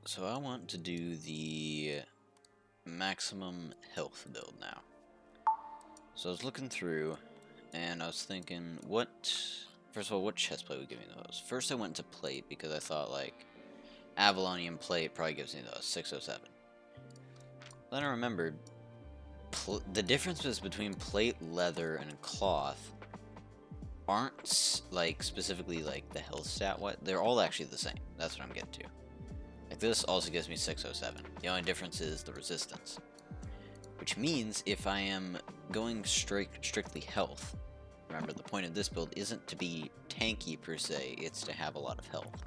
So I want to do the maximum health build now. So I was looking through, and I was thinking, first of all, what chestplate would give me the most? First I went to plate, because I thought, like, Avalonian plate probably gives me the 607. Then I remembered, the differences between plate, leather, and cloth aren't, like, specifically, like, the health stat. They're all actually the same. That's what I'm getting to. Like, this also gives me 607. The only difference is the resistance. Which means if I am going strictly health, remember the point of this build isn't to be tanky per se, it's to have a lot of health.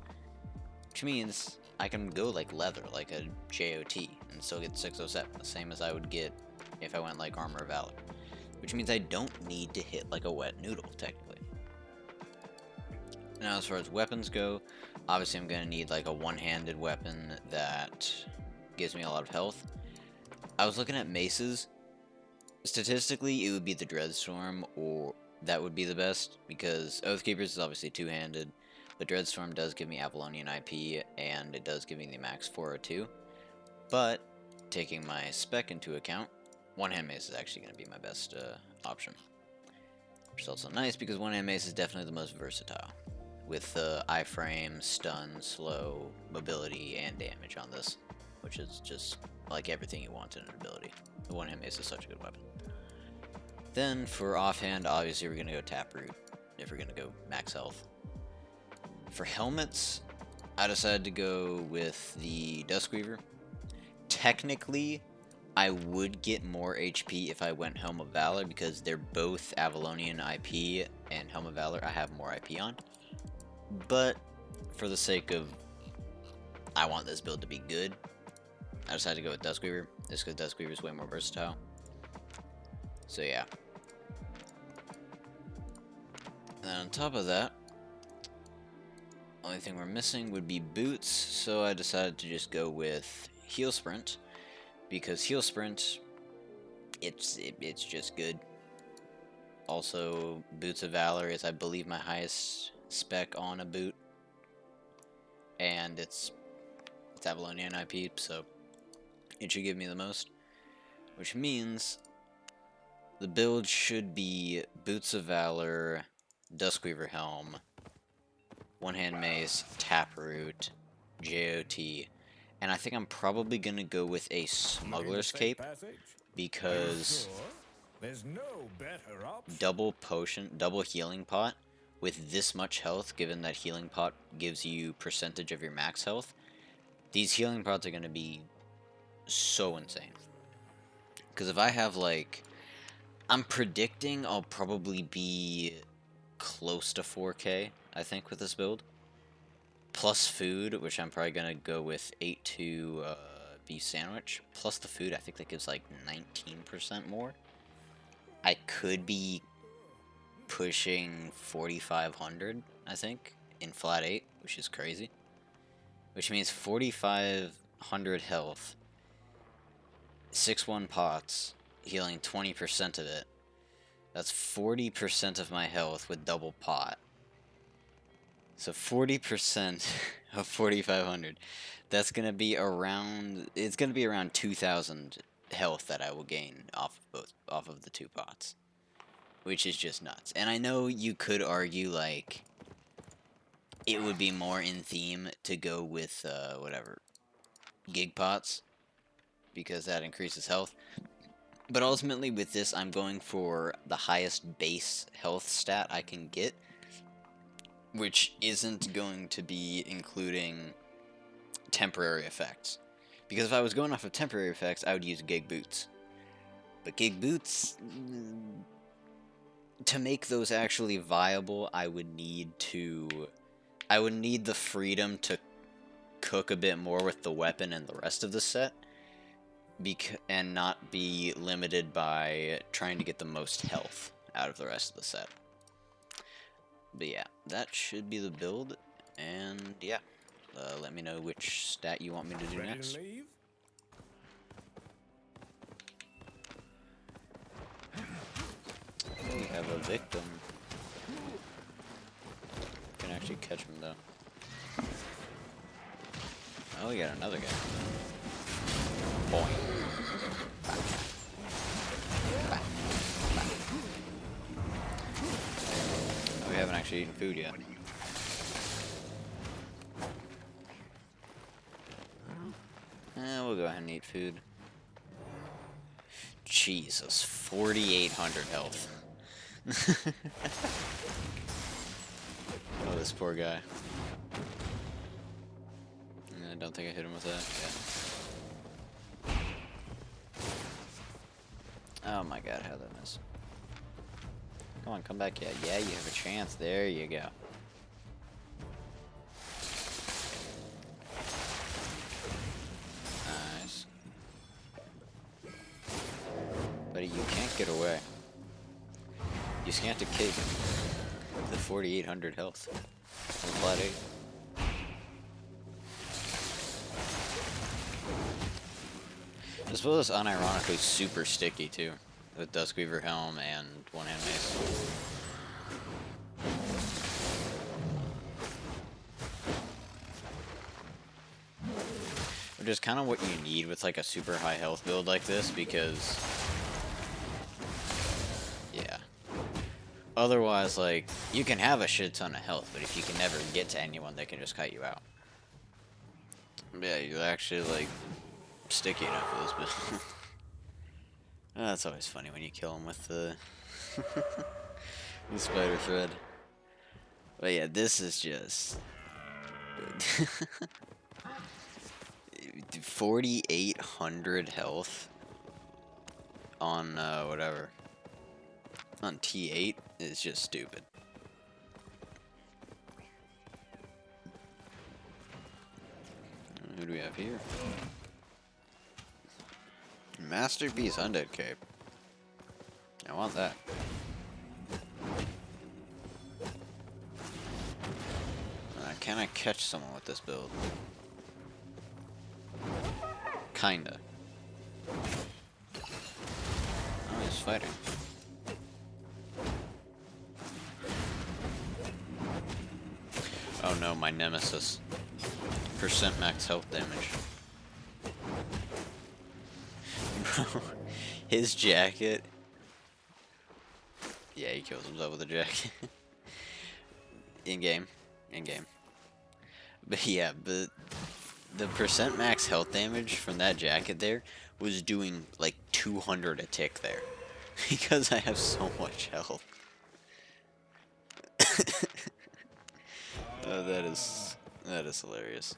Which means I can go like leather, like a JOT, and still get 607, the same as I would get if I went like Armor of Valor. Which means I don't need to hit like a wet noodle, technically. Now as far as weapons go, obviously I'm going to need like a one-handed weapon that gives me a lot of health. I was looking at maces. Statistically, it would be the Dreadstorm, or that would be the best, because Oathkeepers is obviously two-handed. The Dreadstorm does give me Avalonian IP, and it does give me the max 402. But, taking my spec into account, one-hand mace is actually going to be my best option. Which is also nice, because one-hand mace is definitely the most versatile, with iframe, stun, slow, mobility, and damage on this, which is just like everything you want in an ability. The one-hand mace is such a good weapon. Then for offhand, obviously we're gonna go Taproot if we're gonna go max health. For helmets, I decided to go with the Duskweaver. Technically, I would get more HP if I went Helm of Valor, because they're both Avalonian IP, and Helm of Valor I have more IP on. But for the sake of, I want this build to be good, I decided to go with Duskweaver, just because Duskweaver is way more versatile. So yeah. And then on top of that, only thing we're missing would be boots, so I decided to just go with Heal Sprint, because Heal Sprint, it's just good. Also, Boots of Valor is, I believe, my highest spec on a boot, and it's Avalonian IP, so it should give me the most, which means the build should be Boots of Valor, Duskweaver Helm, one-hand mace, Taproot, JOT, and I think I'm probably gonna go with a Smuggler's Cape, because there's no better option. double healing pot with this much health, given that healing pot gives you percentage of your max health, these healing pots are gonna be so insane. Because if I have, like, I'm predicting I'll probably be close to 4K, I think, with this build. Plus food, which I'm probably going to go with 8-2 beef sandwich. Plus the food, I think that gives like 19% more. I could be pushing 4,500, I think, in flat 8, which is crazy. Which means 4,500 health, 6-1 pots, healing 20% of it. That's 40% of my health with double pot. So 40% of 4,500. That's gonna be around. It's gonna be around 2,000 health that I will gain off of the two pots, which is just nuts. And I know you could argue like it would be more in theme to go with whatever gig pots, because that increases health. But ultimately with this, I'm going for the highest base health stat I can get, which isn't going to be including temporary effects. Because if I was going off of temporary effects, I would use gig boots. But gig boots, to make those actually viable, I would need the freedom to cook a bit more with the weapon and the rest of the set, and not be limited by trying to get the most health out of the rest of the set. But yeah, that should be the build, and yeah, let me know which stat you want me to do Ready next. to leave? We have a victim. Can actually catch him though. Oh, we got another guy. Boing. Oh, we haven't actually eaten food yet. We'll go ahead and eat food. Jesus, 4,800 health. Oh, this poor guy. I don't think I hit him with that. Yeah. Oh my god, how'd that miss? Come on, come back. Yeah, you have a chance. There you go. Nice. Buddy, you can't get away. You just can't cake the 4,800 health. Flat 8. This build is unironically super sticky too, with Duskweaver Helm and one-hand mace. Which is kind of what you need with like a super high health build like this, because yeah. Otherwise, like, you can have a shit ton of health, but if you can never get to anyone, they can just kite you out. Yeah, you're actually like sticky enough for this build. Oh, that's always funny when you kill him with the, the spider thread. But yeah, this is just 4,800 health on whatever. On T8 is just stupid. Who do we have here? Master Beast Undead Cape. I want that. Can I catch someone with this build? Kinda. Oh, he's fighting. Oh no, my nemesis. Percent max health damage. Bro, his jacket. Yeah, he kills himself with a jacket. In game. But yeah, but the percent max health damage from that jacket there was doing like 200 a tick there. Because I have so much health. Oh, that is hilarious.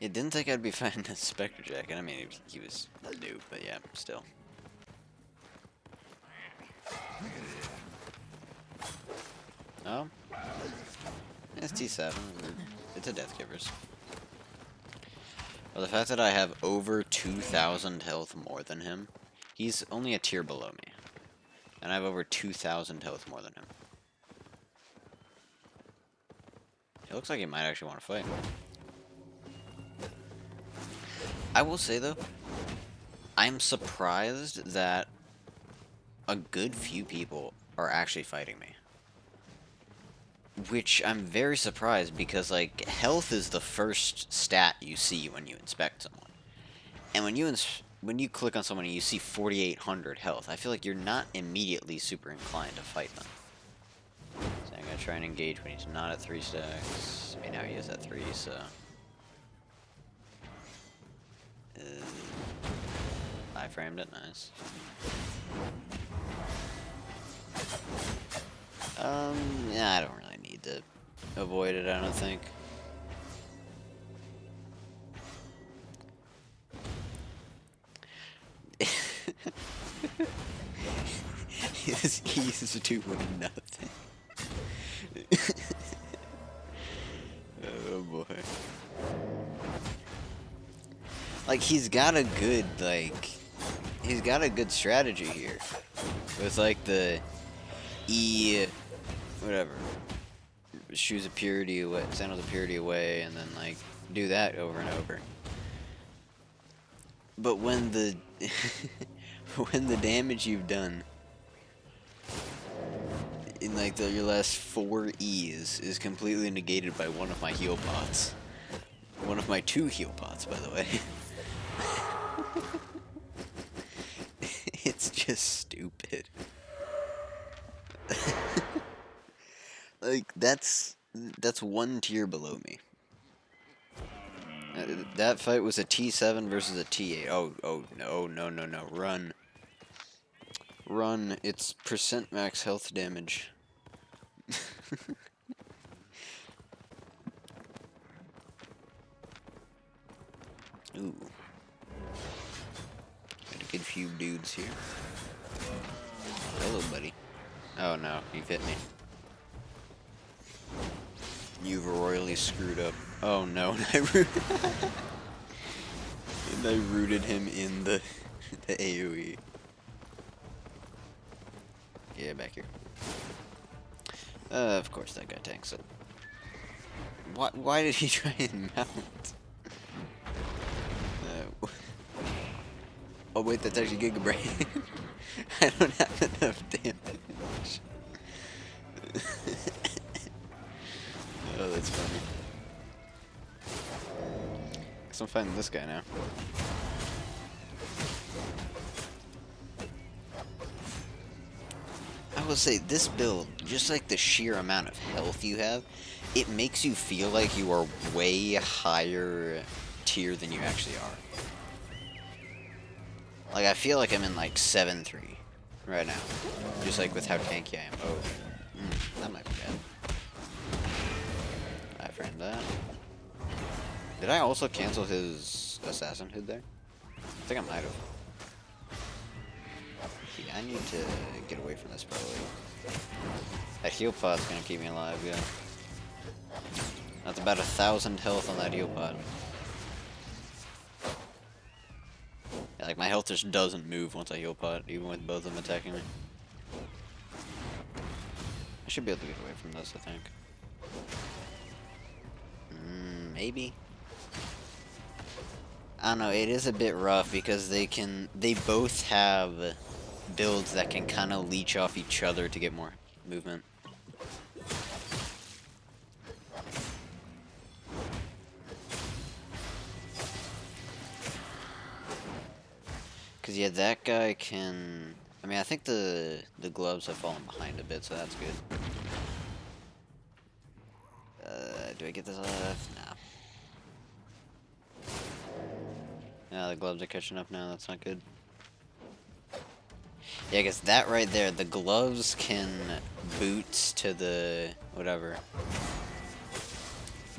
You didn't think I'd be fighting a Spectre Jacket. I mean, he was new, but yeah, still. Oh. It's T7. It's a Death Givers. Well, the fact that I have over 2,000 health more than him, he's only a tier below me. And I have over 2,000 health more than him. It looks like he might actually want to fight. I will say, though, I'm surprised that a good few people are actually fighting me. Which I'm very surprised, because, like, health is the first stat you see when you inspect someone. And when you click on someone and you see 4,800 health, I feel like you're not immediately super inclined to fight them. So I'm going to try and engage when he's not at 3 stacks. I mean, now he is at 3, so... I framed it, nice. Yeah, I don't really need to avoid it, I don't think. He's doing nothing. Oh boy. Like, he's got a good strategy here. With, like, the whatever. Shoes of Purity away, Sandals of Purity away, and then, like, do that over and over. But when the, when the damage you've done in, like, your last 4 E's is completely negated by one of my heal pots, One of my 2 heal pots, by the way. It's just stupid. Like, that's 1 tier below me. That fight was a T7 versus a T8. Oh, no, no, no, no. Run. Run. It's percent max health damage. Ooh. Got a good few dudes here. Hello, buddy. Oh, no. You've hit me. You've royally screwed up. Oh, no. And I rooted him in the AoE. Yeah, back here. Of course that guy tanks it. Why did he try and mount? Oh wait, that's actually Giga Brain. I don't have enough damage. Oh, that's funny. Guess I'm fighting this guy now. I will say, this build, just like the sheer amount of health you have, it makes you feel like you are way higher tier than you actually are. Like, I feel like I'm in like 7-3 right now. Just like with how tanky I am. Oh, that might be bad. I framed that. Did I also cancel his assassinhood there? I think I might have. Yeah, I need to get away from this probably. That heal pod's gonna keep me alive, yeah. That's about 1,000 health on that heal pod. Yeah, like my health just doesn't move once I heal pod, even with both of them attacking me. I should be able to get away from this, I think. Maybe. I don't know, it is a bit rough because they both have builds that can kind of leech off each other to get more movement. Cause yeah, that guy can. I mean, I think the gloves have fallen behind a bit, so that's good. Do I get this off? No. Yeah, the gloves are catching up now. That's not good. Yeah, I guess that right there, the gloves can boots to the whatever.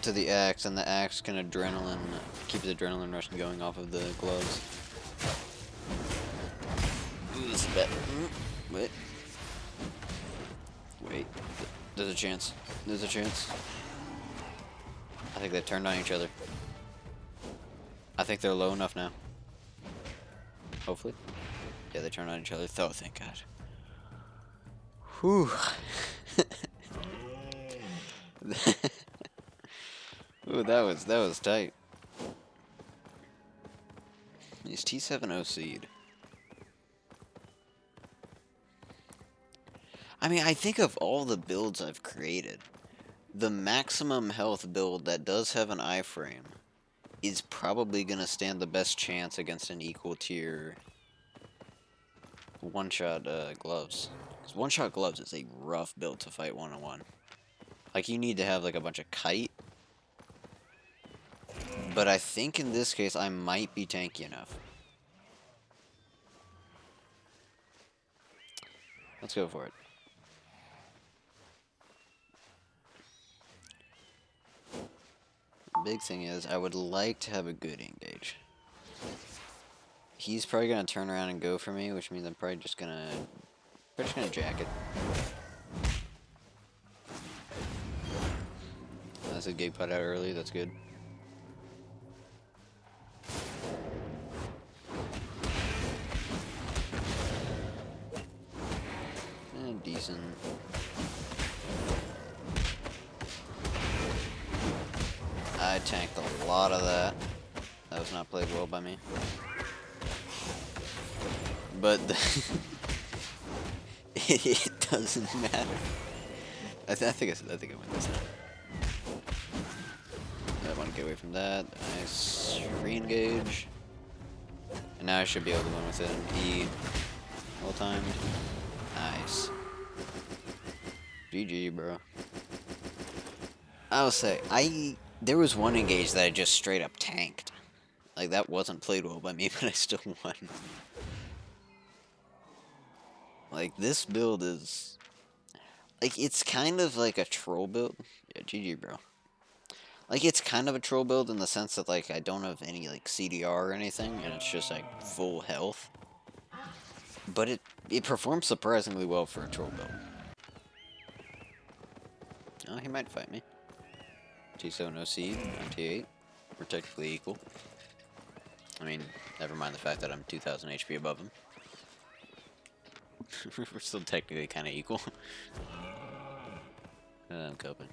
To the axe, and the axe can keep the adrenaline rush going off of the gloves. Ooh, this is bad. Wait. Wait. There's a chance. There's a chance. I think they turned on each other. I think they're low enough now. Hopefully. Yeah, they turned on each other. Oh, thank God. Whew. Ooh, that was tight. He's T7 OC'd. I mean, I think of all the builds I've created, the maximum health build that does have an iframe is probably going to stand the best chance against an equal tier one-shot gloves. Because one-shot gloves is a rough build to fight one-on-one. Like, you need to have like a bunch of kite. But I think in this case, I might be tanky enough. Let's go for it. Big thing is, I would like to have a good engage. He's probably gonna turn around and go for me, which means I'm probably just gonna jack it. That's a gate pot out early, that's good. Decent. I tanked a lot of that. That was not played well by me. But it doesn't matter. I think I win this now. That one Get away from that. Nice. Re-engage. And now I should be able to win with it. E. Well timed. Nice. GG, bro. I'll say, there was one engage that I just straight up tanked. Like, that wasn't played well by me, but I still won. Like, this build is... Like, it's kind of like a troll build. Yeah, GG, bro. Like, it's kind of a troll build in the sense that, like, I don't have any, like, CDR or anything, and it's just, like, full health. But it performs surprisingly well for a troll build. Oh, he might fight me. T-so no seed, I'm T8. We're technically equal. I mean, never mind the fact that I'm 2,000 HP above him. We're still technically kind of equal. I'm coping.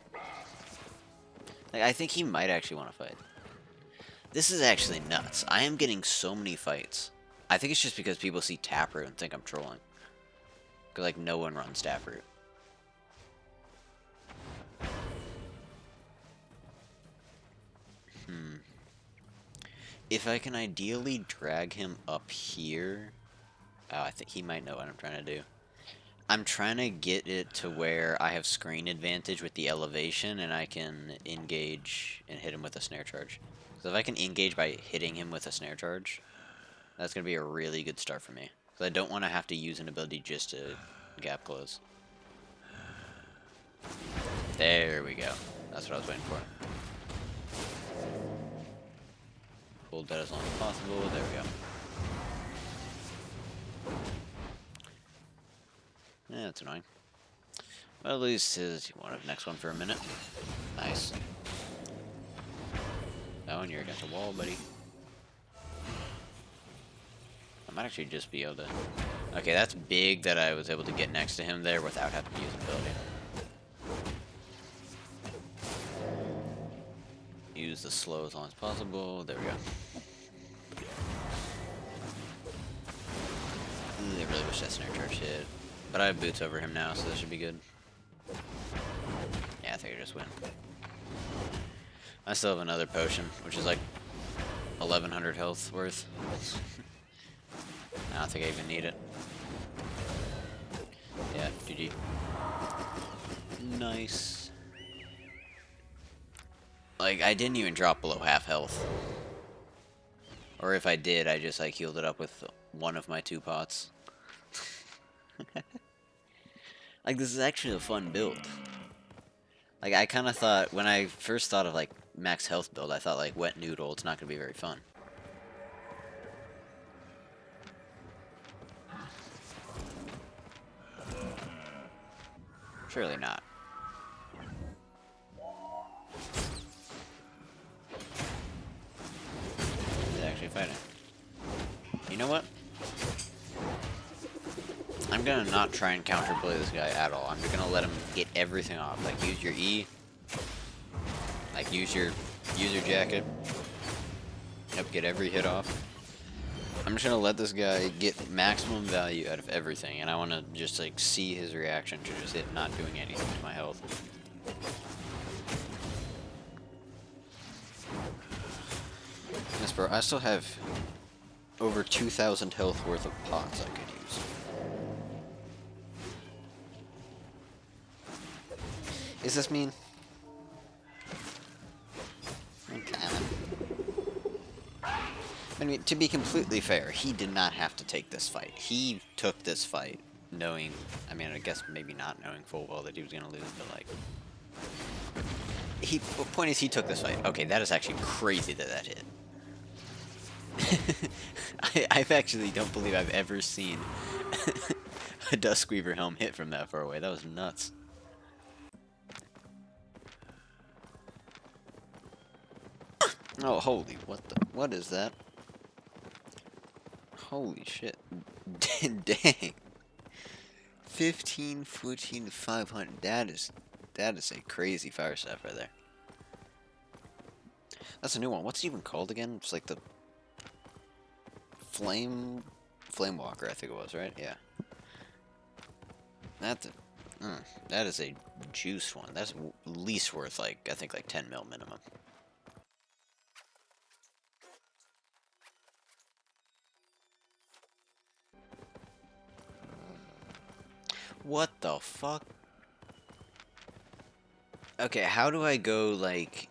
Like, I think he might actually want to fight. This is actually nuts. I am getting so many fights. I think it's just because people see Taproot and think I'm trolling. Because, like, no one runs Taproot. If I can ideally drag him up here... Oh, I think he might know what I'm trying to do. I'm trying to get it to where I have screen advantage with the elevation, and I can engage and hit him with a snare charge. So if I can engage by hitting him with a snare charge, that's going to be a really good start for me. Because I don't want to have to use an ability just to gap close. There we go. That's what I was waiting for. Hold that as long as possible. There we go. Yeah, that's annoying. Well, at least you want the next one for a minute. Nice. Oh, and you're against the wall, buddy. I might actually just be able to... Okay, that's big that I was able to get next to him there without having to use ability. Use the slow as long as possible. There we go. Ooh, I really wish that snare charge hit. But I have boots over him now, so that should be good. Yeah, I think I just win. I still have another potion, which is like 1,100 health worth. I don't think I even need it. Yeah, GG. Nice. Like, I didn't even drop below half health. Or if I did, I just like healed it up with one of my 2 pots. Like, this is actually a fun build. Like, I kind of thought, when I first thought of, like, max health build, I thought, like, wet noodle, it's not going to be very fun. Surely not. He's actually fighting. You know what? I'm gonna not try and counterplay this guy at all. I'm just gonna let him get everything off. Like, use your E. Like, use your jacket. Yep, get every hit off. I'm just gonna let this guy get maximum value out of everything, and I wanna just, like, see his reaction to just it not doing anything to my health. Yes, bro, I still have over 2,000 health worth of pots I could use. Is this mean? Kinda. I mean, to be completely fair, he did not have to take this fight. He took this fight knowing, I mean, I guess maybe not knowing full well that he was going to lose, but like... The point is, he took this fight. Okay, that is actually crazy that that hit. I actually don't believe I've ever seen a Duskweaver helm hit from that far away. That was nuts. Oh, holy, what is that? Holy shit. Dang. 15, 14, 500. That is a crazy fire staff right there. That's a new one. What's it even called again? It's like the Flame Walker, I think it was, right? Yeah. That is a juice one. That's at least worth, like, I think like 10 mil minimum. What the fuck? Okay, how do I go, like,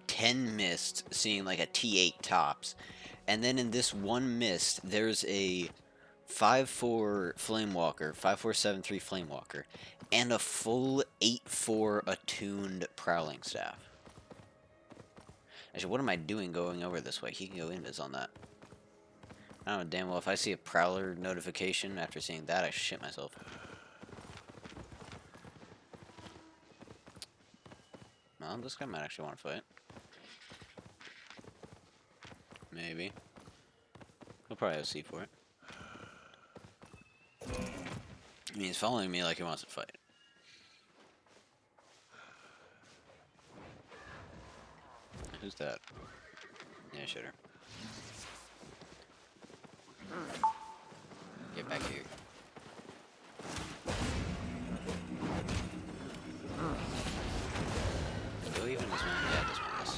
10 mist, seeing, like, a T8 tops, and then in this one mist, there's a 5-4 Flamewalker, 5473 Flamewalker, and a full 8-4 attuned Prowling Staff. Actually, what am I doing going over this way? He can go invis on that. I don't know, damn well, if I see a Prowler notification after seeing that, I shit myself. Well, this guy might actually want to fight. Maybe. He'll probably have C for it. I mean, he's following me like he wants to fight. Who's that? Yeah, shooter. Get back here. Go even this one? Yeah, this one is.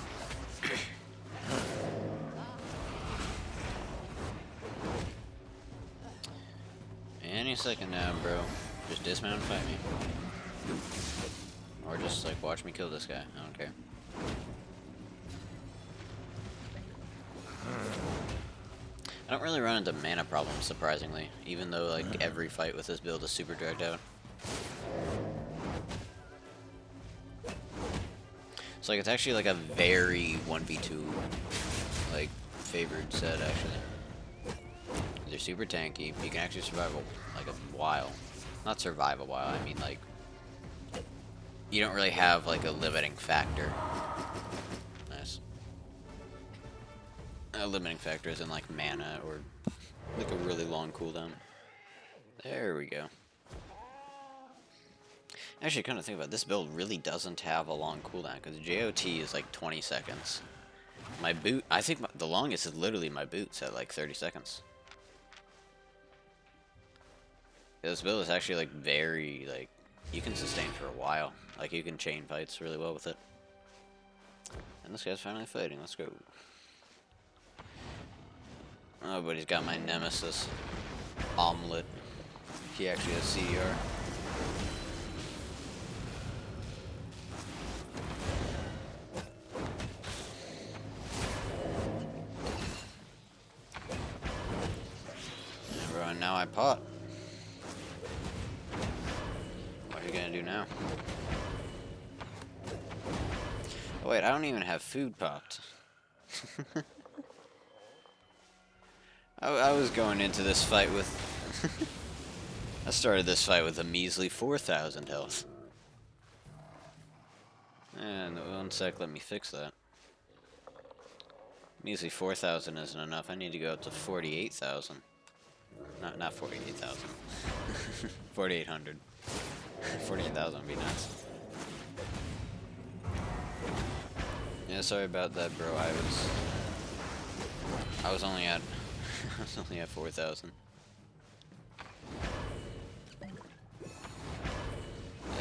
Any second now, bro. Just dismount and fight me. Or just, like, watch me kill this guy. I don't care. I don't really run into mana problems, surprisingly. Even though, like, every fight with this build is super dragged out. So, like, it's actually, like, a very 1v2, like, favored set, actually. They're super tanky. You can actually survive, like, a while. Not survive a while, I mean, like, you don't really have, like, a limiting factor. Nice. Limiting factor is in, like, mana or, like, a really long cooldown. There we go. Actually, kind of think about it, this build really doesn't have a long cooldown, because JOT is, like, 20 seconds. My boot, I think the longest is literally my boots at, like, 30 seconds. This build is actually, like, very, like, you can sustain for a while. Like, you can chain fights really well with it. And this guy's finally fighting. Let's go. Oh, but he's got my nemesis. Omelet. He actually has CER. And bro, and now I pot. What are you gonna do now? Oh wait, I don't even have food popped. I was going into this fight with... I started this fight with a measly 4,000 health. And one sec, let me fix that. Measly 4,000 isn't enough. I need to go up to 48,000. Not 48,000. 4,800. 48,000 would be nice. Yeah, sorry about that, bro. I was only at I was only at 4,000.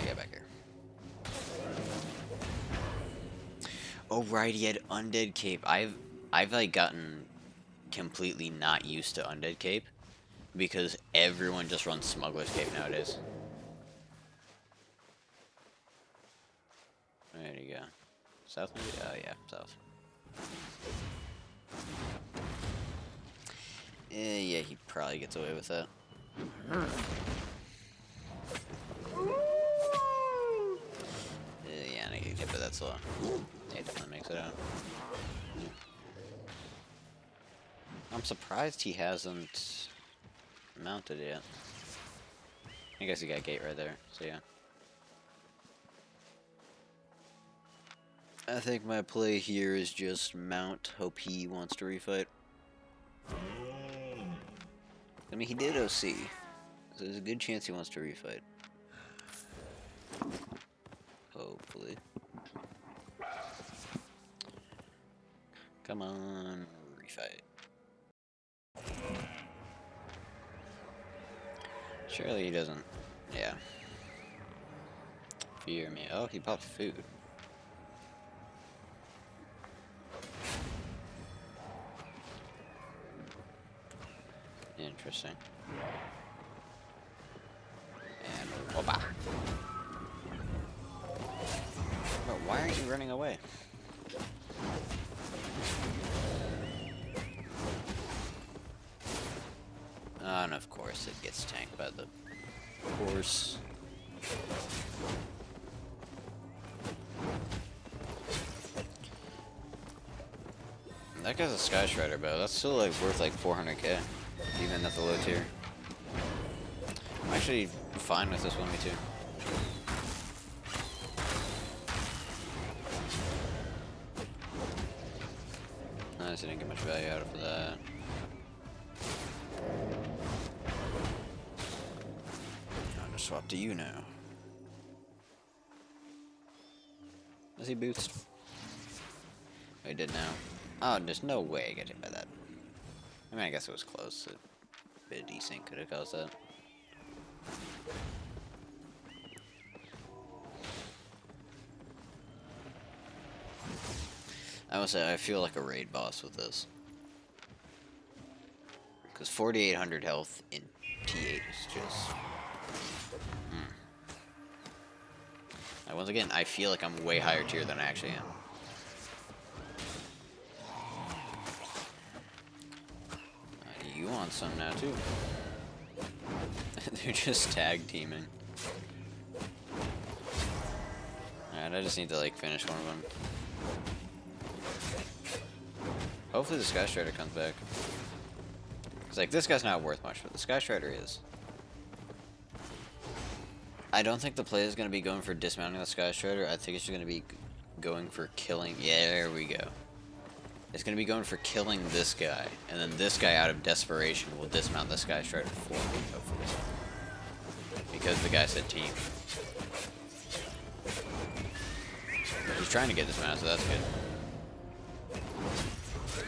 Get back here. Oh right, he had Undead Cape. I've like gotten completely not used to Undead Cape because everyone just runs Smuggler's Cape nowadays. There you go. South maybe? Oh yeah, south. Yeah, he probably gets away with that. Yeah, I need to get, but that's slow. Yeah, definitely makes it out. I'm surprised he hasn't mounted yet. I guess he got gate right there, so yeah. I think my play here is just mount, hope he wants to refight. I mean, he did OC, so there's a good chance he wants to refight. Hopefully. Come on, refight. Surely he doesn't. Yeah. Fear me. Oh, he popped food. Interesting. And Opa. But why aren't you running away? And of course it gets tanked by the horse. That guy's a Sky Strider bow. That's still like worth like 400k, even at the low tier. I'm actually fine with this 1v2. I didn't get much value out of that. I'll just swap to you now. Does he boost? Oh, he did now. Oh, there's no way I get hit by that. I mean, I guess it was close. A bit of desync could have caused that. I will say, I feel like a raid boss with this. Because 4,800 health in T8 is just... Like, once again, I feel like I'm way higher tier than I actually am. You want some now, too. They're just tag teaming. Alright, I just need to, like, finish one of them. Hopefully the Sky Strider comes back. It's like, this guy's not worth much, but the Sky Strider is. I don't think the play is going to be going for dismounting the Sky Strider. I think it's going to be going for killing... Yeah, there we go. It's going to be going for killing this guy. And then this guy, out of desperation, will dismount the Sky Strider for me, hopefully. Because the guy said team. He's trying to get dismounted, so that's good.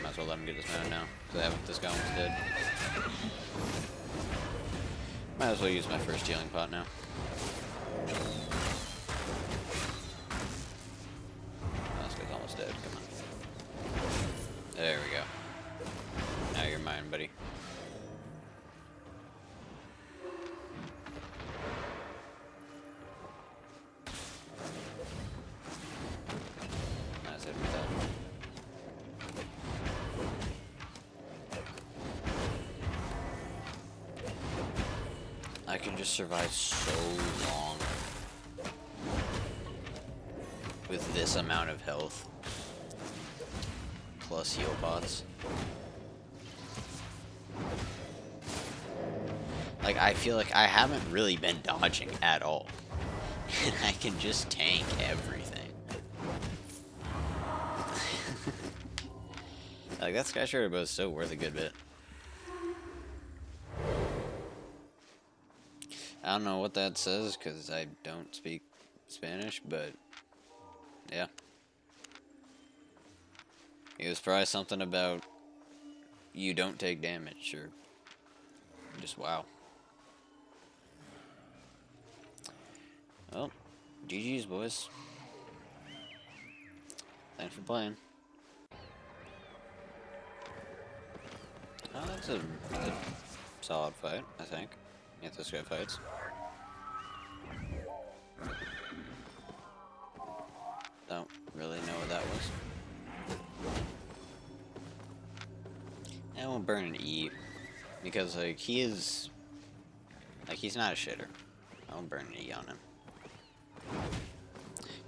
Might as well let him get dismounted now. Because this guy almost dead. Might as well use my first healing pot now. This guy's almost dead. Come on. There we go. Now you're mine, buddy. That's it with that. I can just survive so long with this amount of health plus heal pots. Like, I feel like I haven't really been dodging at all. And I can just tank everything. Like, that Sky Strider bow is so worth a good bit. I don't know what that says, because I don't speak Spanish, but yeah. It was probably something about you don't take damage, or just wow. Well, GG's, boys. Thanks for playing. Oh, that's a solid fight, I think. Yeah, those guy fights. Don't really know what that was. I won't burn an E. Because, like, he is... Like, he's not a shitter. I won't burn an E on him.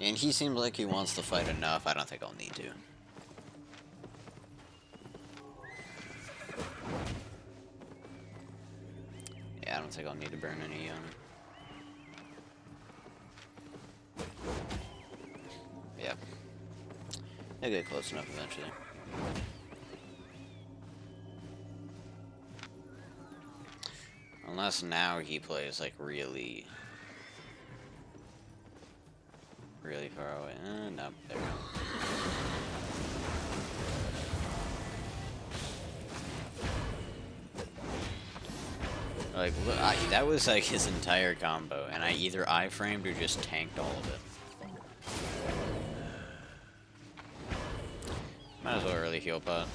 And he seems like he wants to fight enough. I don't think I'll need to. Yeah, I don't think I'll need to burn an E on him. Yeah. They'll get close enough eventually. Unless now he plays like really far away. No, there we go. Like, look, that was like his entire combo, and I either iframed or just tanked all of it. Might as well early heal pot.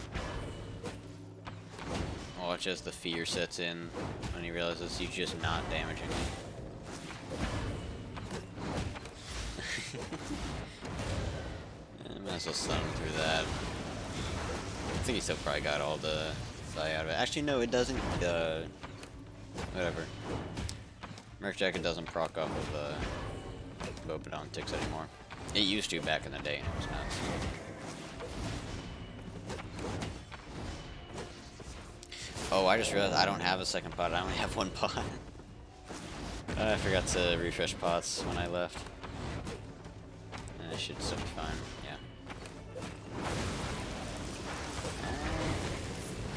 Watch as the fear sets in when he realizes he's just not damaging me. as well stun him through that. I think he still probably got all the value out of it. Actually, no, it doesn't. Whatever. Merc Jacket doesn't proc off of Bobodon ticks anymore. It used to back in the day, and it was nuts. Oh, I just realized I don't have a second pot. I only have one pot. I forgot to refresh pots when I left. And it should still be fine. Yeah.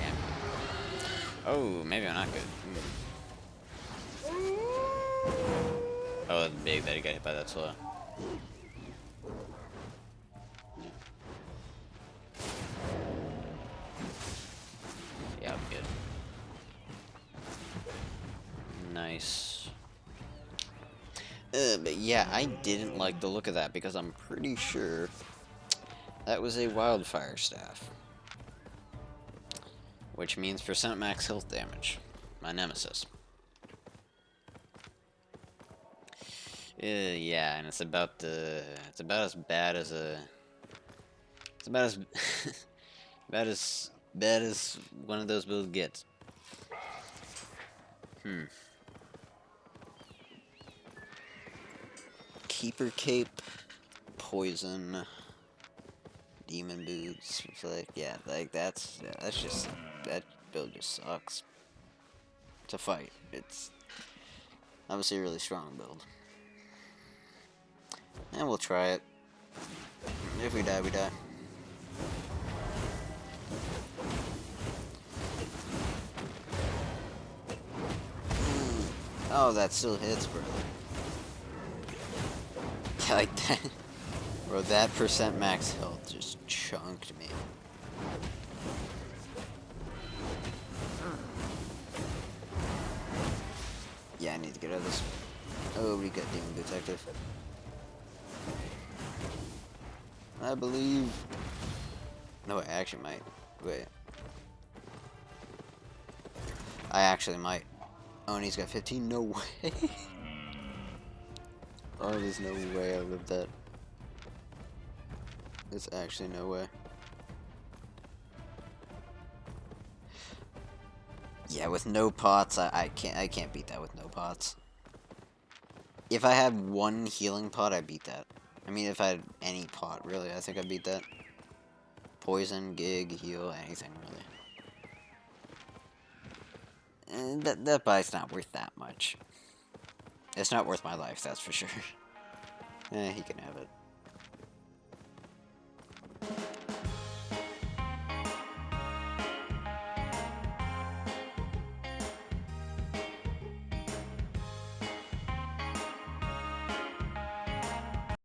Yeah. Oh, maybe I'm not good. Oh, that's big that he got hit by that slow. Yeah, I'm good. Nice. But yeah, I didn't like the look of that because I'm pretty sure that was a wildfire staff. Which means percent max health damage. My nemesis. Yeah, and it's about as bad as a, it's about as bad as one of those builds gets. Keeper cape, poison, demon boots. It's like, yeah, like that's just, that build just sucks to fight. It's obviously a really strong build. And we'll try it. If we die, we die. Oh, that still hits, brother. Like that. Bro, that percent max health just chunked me. Yeah, I need to get out of this. Oh, we got Demon Detective. I believe. No, I actually might. Wait. I actually might. Oh, and he's got 15? No way. Oh, there's no way I lived that. There's actually no way. Yeah, with no pots, I can't beat that with no pots. If I had one healing pot, I beat that. I mean, if I had any pot, really, I think I beat that. Poison, gig, heal, anything, really. And that buy's not worth that much. It's not worth my life, that's for sure. He can have it.